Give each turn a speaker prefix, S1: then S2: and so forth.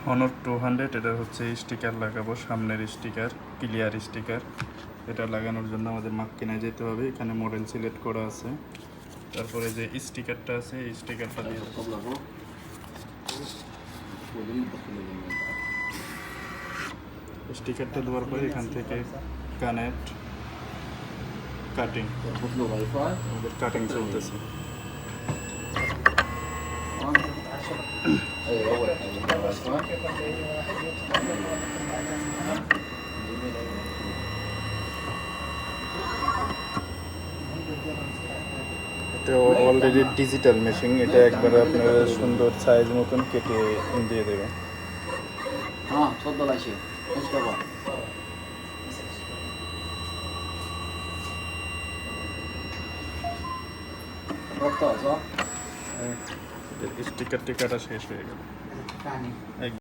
S1: Honor 200 এটা হচ্ছে sticker লাগাবো, সামনের স্টিকার, ক্লিয়ার স্টিকার। এটা লাগানোর জন্য আমাদের মাক্কিনায় যেতে হবে। এখানে মডেল সিলেক্ট করা আছে, তারপরে যে স্টিকারটা আছে এই স্টিকারটা দিয়ে স্টিকারটা দেওয়ার পরে এখান থেকে কানেক্ট কাটিং, আমাদের কাটিং চলতেছে। এটা অলরেডি ডিজিটাল মেশিন, এটা একবার আপনার সুন্দর সাইজ মতন কেটে দিয়ে দেবে।
S2: হ্যাঁ, 14 লাইছে। বুঝতে
S1: স্টিকারটি কাটা শেষ হয়ে গেল।